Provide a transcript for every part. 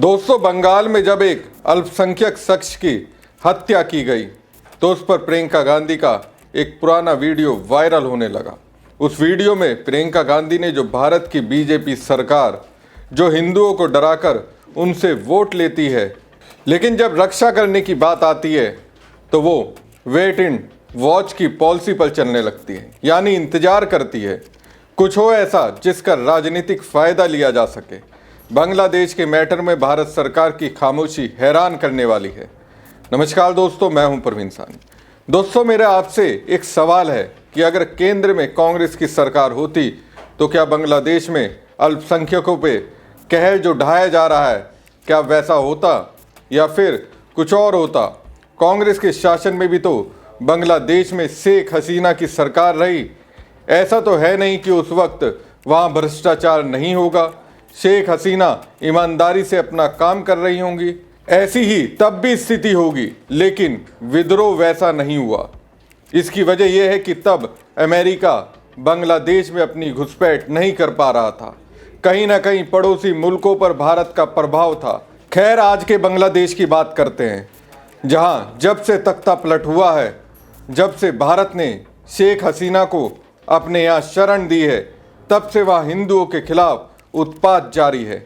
दोस्तों, बंगाल में जब एक अल्पसंख्यक शख्स की हत्या की गई तो उस पर प्रियंका गांधी का एक पुराना वीडियो वायरल होने लगा। उस वीडियो में प्रियंका गांधी ने जो भारत की बीजेपी सरकार जो हिंदुओं को डराकर उनसे वोट लेती है, लेकिन जब रक्षा करने की बात आती है तो वो वेट एंड वॉच की पॉलिसी पर चलने लगती है, यानी इंतजार करती है कुछ हो ऐसा जिसका राजनीतिक फायदा लिया जा सके। बांग्लादेश के मैटर में भारत सरकार की खामोशी हैरान करने वाली है। नमस्कार दोस्तों, मैं हूं प्रवीण सानी। दोस्तों, मेरा आपसे एक सवाल है कि अगर केंद्र में कांग्रेस की सरकार होती तो क्या बांग्लादेश में अल्पसंख्यकों पे कहर जो ढाया जा रहा है क्या वैसा होता या फिर कुछ और होता? कांग्रेस के शासन में भी तो बांग्लादेश में शेख हसीना की सरकार रही। ऐसा तो है नहीं कि उस वक्त वहाँ भ्रष्टाचार नहीं होगा। शेख हसीना ईमानदारी से अपना काम कर रही होंगी, ऐसी ही तब भी स्थिति होगी, लेकिन विद्रोह वैसा नहीं हुआ। इसकी वजह यह है कि तब अमेरिका बांग्लादेश में अपनी घुसपैठ नहीं कर पा रहा था। कहीं ना कहीं पड़ोसी मुल्कों पर भारत का प्रभाव था। खैर, आज के बांग्लादेश की बात करते हैं, जहां जब से तख्ता पलट हुआ है, जब से भारत ने शेख हसीना को अपने यहाँ शरण दी है, तब से वहाँ हिंदुओं के खिलाफ उत्पात जारी है।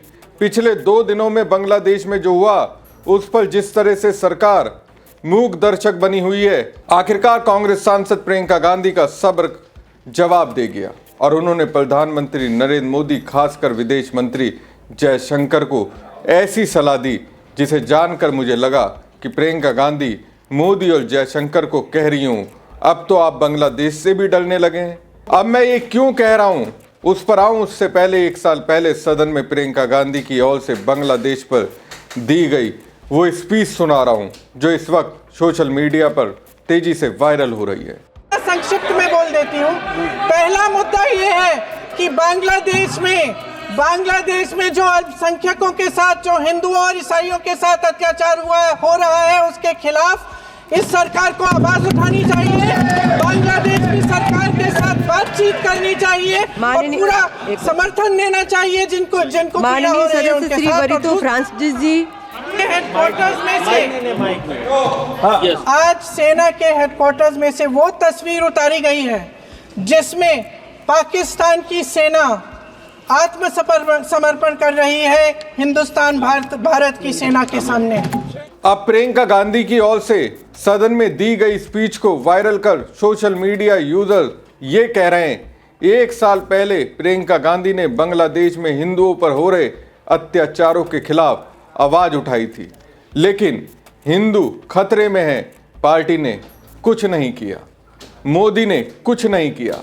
पिछले 2 दिनों में बांग्लादेश में जो हुआ उस पर जिस तरह से सरकार मूक दर्शक बनी हुई है, आखिरकार कांग्रेस सांसद प्रियंका गांधी का सब्र जवाब दे गया और उन्होंने प्रधानमंत्री नरेंद्र मोदी, खासकर विदेश मंत्री जयशंकर को ऐसी सलाह दी जिसे जानकर मुझे लगा कि प्रियंका गांधी मोदी और जयशंकर को कह रही हूँ अब तो आप बांग्लादेश से भी डरने लगे हैं। अब मैं ये क्यों कह रहा हूँ उस पर आऊँ, उससे पहले 1 साल पहले सदन में प्रियंका गांधी की ओर से बांग्लादेश पर दी गई वो स्पीच सुना रहा हूँ जो इस वक्त सोशल मीडिया पर तेजी से वायरल हो रही है। संक्षिप्त में बोल देती हूँ। पहला मुद्दा ये है कि बांग्लादेश में जो अल्पसंख्यकों के साथ, जो हिंदुओं और ईसाइयों के साथ अत्याचार हो रहा है, उसके खिलाफ इस सरकार को आवाज उठानी चाहिए। बांग्लादेश की सरकार के साथ बातचीत करनी चाहिए और पूरा समर्थन देना चाहिए जिनको माननीय सदस्य श्री वरितो फ्रांसिस जी हेडक्वार्टर्स में से आज सेना के हेडक्वार्टर्स में से वो तस्वीर उतारी गई है जिसमें पाकिस्तान की सेना आत्मसमर्पण कर रही है हिंदुस्तान भारत की सेना के सामने। अब प्रियंका गांधी की ओर से सदन में दी गई स्पीच को वायरल कर सोशल मीडिया यूजर ये कह रहे हैं, 1 साल पहले प्रियंका गांधी ने बांग्लादेश में हिंदुओं पर हो रहे अत्याचारों के खिलाफ आवाज उठाई थी, लेकिन हिंदू खतरे में है। पार्टी ने कुछ नहीं किया, मोदी ने कुछ नहीं किया,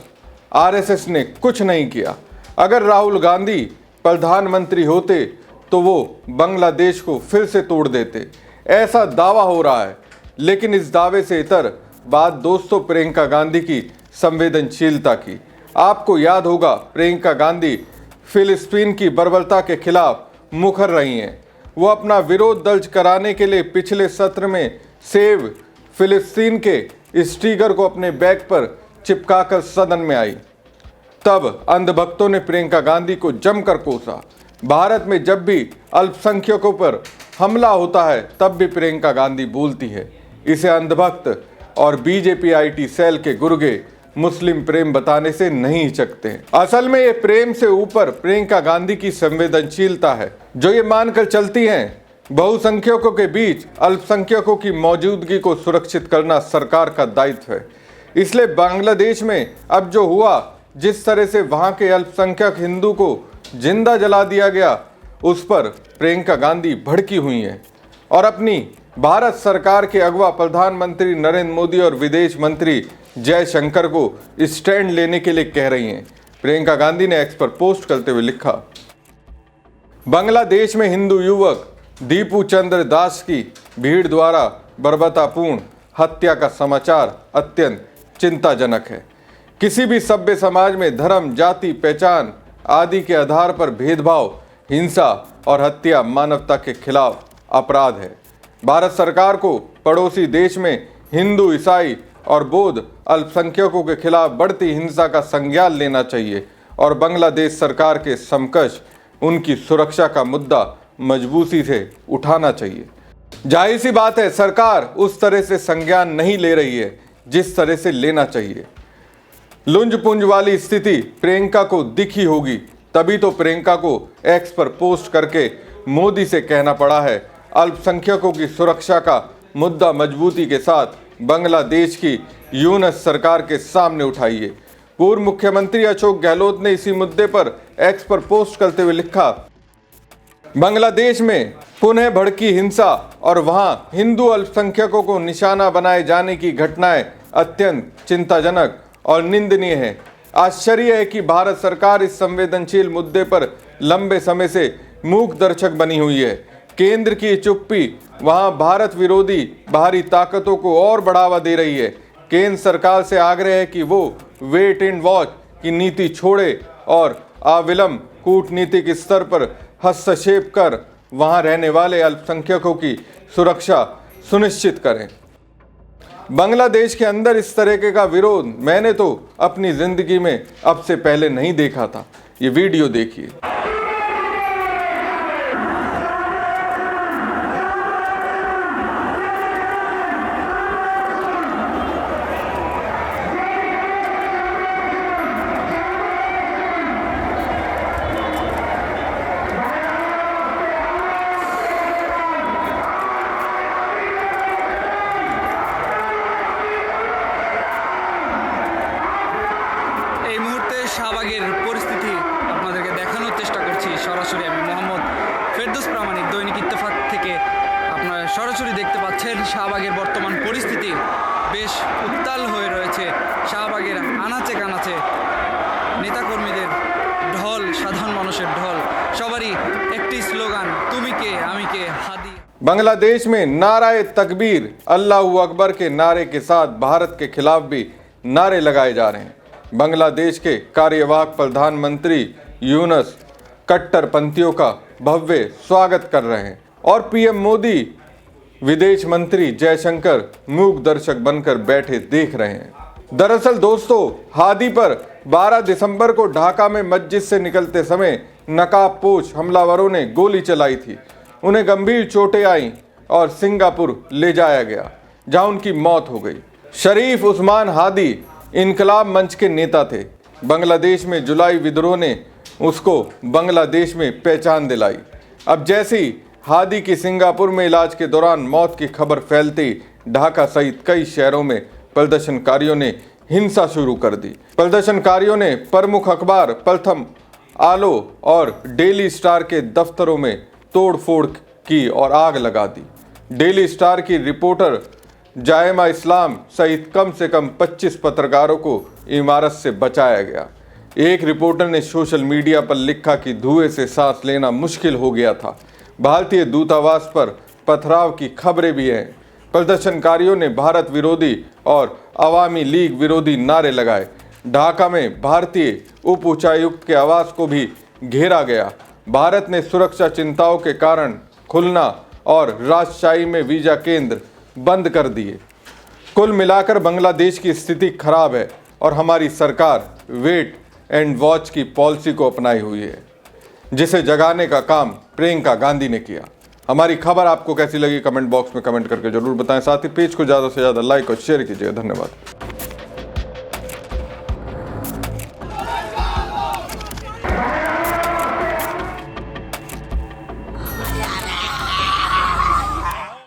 आरएसएस ने कुछ नहीं किया। अगर राहुल गांधी प्रधानमंत्री होते तो वो बांग्लादेश को फिर से तोड़ देते, ऐसा दावा हो रहा है। लेकिन इस दावे से इतर बात दोस्तों प्रियंका गांधी की संवेदनशीलता की। आपको याद होगा प्रियंका गांधी फिलिस्तीन की बर्बरता के खिलाफ मुखर रही हैं। वो अपना विरोध दर्ज कराने के लिए पिछले सत्र में सेव फिलिस्तीन के स्टिकर को अपने बैग पर चिपकाकर सदन में आई। तब अंधभक्तों ने प्रियंका गांधी को जमकर कोसा। भारत में जब भी अल्पसंख्यकों पर हमला होता है तब भी प्रियंका गांधी बोलती है। इसे अंधभक्त और बीजेपी आईटी सेल के गुर्गे मुस्लिम प्रेम बताने से नहीं हिचकते हैं। असल में ये प्रेम से ऊपर प्रियंका गांधी की संवेदनशीलता है, जो ये मानकर चलती हैं बहुसंख्यकों के बीच अल्पसंख्यकों की मौजूदगी को सुरक्षित करना सरकार का दायित्व है। इसलिए बांग्लादेश में अब जो हुआ, जिस तरह से वहाँ के अल्पसंख्यक हिंदू को जिंदा जला दिया गया, उस पर प्रियंका गांधी भड़की हुई हैं और अपनी भारत सरकार के अगवा प्रधानमंत्री नरेंद्र मोदी और विदेश मंत्री जयशंकर को स्टैंड लेने के लिए कह रही हैं। प्रियंका गांधी ने एक्स पर पोस्ट करते हुए लिखा, बांग्लादेश में हिंदू युवक दीपू चंद्र दास की भीड़ द्वारा बर्बरतापूर्ण हत्या का समाचार अत्यंत चिंताजनक है। किसी भी सभ्य समाज में धर्म, जाति, पहचान आदि के आधार पर भेदभाव, हिंसा और हत्या मानवता के खिलाफ अपराध है। भारत सरकार को पड़ोसी देश में हिंदू, ईसाई और बौद्ध अल्पसंख्यकों के खिलाफ बढ़ती हिंसा का संज्ञान लेना चाहिए और बांग्लादेश सरकार के समकक्ष उनकी सुरक्षा का मुद्दा मजबूती से उठाना चाहिए। जाहिर सी बात है, सरकार उस तरह से संज्ञान नहीं ले रही है जिस तरह से लेना चाहिए। लुंज पुंज वाली स्थिति प्रियंका को दिखी होगी, तभी तो प्रियंका को एक्स पर पोस्ट करके मोदी से कहना पड़ा है अल्पसंख्यकों की सुरक्षा का मुद्दा मजबूती के साथ बांग्लादेश की यूनस सरकार के सामने उठाइए। पूर्व मुख्यमंत्री अशोक गहलोत ने इसी मुद्दे पर एक्स पर पोस्ट करते हुए लिखा, बांग्लादेश में पुनः भड़की हिंसा और वहां हिंदू अल्पसंख्यकों को निशाना बनाए जाने की घटनाएं अत्यंत चिंताजनक और निंदनीय है। आश्चर्य है कि भारत सरकार इस संवेदनशील मुद्दे पर लंबे समय से मूक दर्शक बनी हुई है। केंद्र की चुप्पी वहां भारत विरोधी बाहरी ताकतों को और बढ़ावा दे रही है। केंद्र सरकार से आग्रह है कि वो वेट एंड वॉच की नीति छोड़े और अविलंब कूटनीतिक स्तर पर हस्तक्षेप कर वहां रहने वाले अल्पसंख्यकों की सुरक्षा सुनिश्चित करें। बांग्लादेश के अंदर इस तरह का विरोध मैंने तो अपनी जिंदगी में अब से पहले नहीं देखा था। ये वीडियो देखिए। এই মুহূর্তে শাহবাগের পরিস্থিতি আপনাদেরকে দেখানোর চেষ্টা করছি সরাসরি। আমি মোহাম্মদ ফেরদৌস প্রামাণিক, দৈনিক ইত্তেফাক থেকে আপনারা সরাসরি দেখতে পাচ্ছেন শাহবাগের বর্তমান পরিস্থিতি বেশ উত্তাল হয়ে রয়েছে। শাহবাগের আনাচে কানাচে নেতাকর্মীদের ঢল, সাধারণ মানুষের ঢল, সবারই একটি স্লোগান, তুমি কে আমি কে হাদি। बांग्लादेश में नाराए तकबीर अल्लाहू अकबर के नारे के साथ भारत के खिलाफ भी नारे लगाए जा रहे हैं। बांग्लादेश के कार्यवाहक प्रधानमंत्री यूनस कट्टरपंथियों का भव्य स्वागत कर रहे हैं और पीएम मोदी विदेश मंत्री जयशंकर मूक दर्शक बनकर बैठे देख रहे हैं। दरअसल दोस्तों, हादी पर 12 दिसंबर को ढाका में मस्जिद से निकलते समय नकाबपोश हमलावरों ने गोली चलाई थी। उन्हें गंभीर चोटें आईं और सिंगापुर ले जाया गया, जहां उनकी मौत हो गई। शरीफ उस्मान हादी इनकलाब मंच के नेता थे। बांग्लादेश में जुलाई विद्रोह ने उसको बांग्लादेश में पहचान दिलाई। अब जैसे ही हादी की सिंगापुर में इलाज के दौरान मौत की खबर फैलती, ढाका सहित कई शहरों में प्रदर्शनकारियों ने हिंसा शुरू कर दी। प्रदर्शनकारियों ने प्रमुख अखबार प्रथम आलो और डेली स्टार के दफ्तरों में तोड़फोड़ की और आग लगा दी। डेली स्टार की रिपोर्टर जायमा इस्लाम सहित कम से कम 25 पत्रकारों को इमारत से बचाया गया। एक रिपोर्टर ने सोशल मीडिया पर लिखा कि धुएं से सांस लेना मुश्किल हो गया था। भारतीय दूतावास पर पथराव की खबरें भी हैं। प्रदर्शनकारियों ने भारत विरोधी और अवामी लीग विरोधी नारे लगाए। ढाका में भारतीय उप उच्चायुक्त के आवास को भी घेरा गया। भारत ने सुरक्षा चिंताओं के कारण खुलना और राजशाही में वीजा केंद्र बंद कर दिए। कुल मिलाकर बांग्लादेश की स्थिति खराब है और हमारी सरकार वेट एंड वॉच की पॉलिसी को अपनाई हुई है, जिसे जगाने का काम प्रियंका गांधी ने किया। हमारी खबर आपको कैसी लगी कमेंट बॉक्स में कमेंट करके जरूर बताएं। साथ ही पेज को ज़्यादा से ज़्यादा लाइक और शेयर कीजिएगा। धन्यवाद।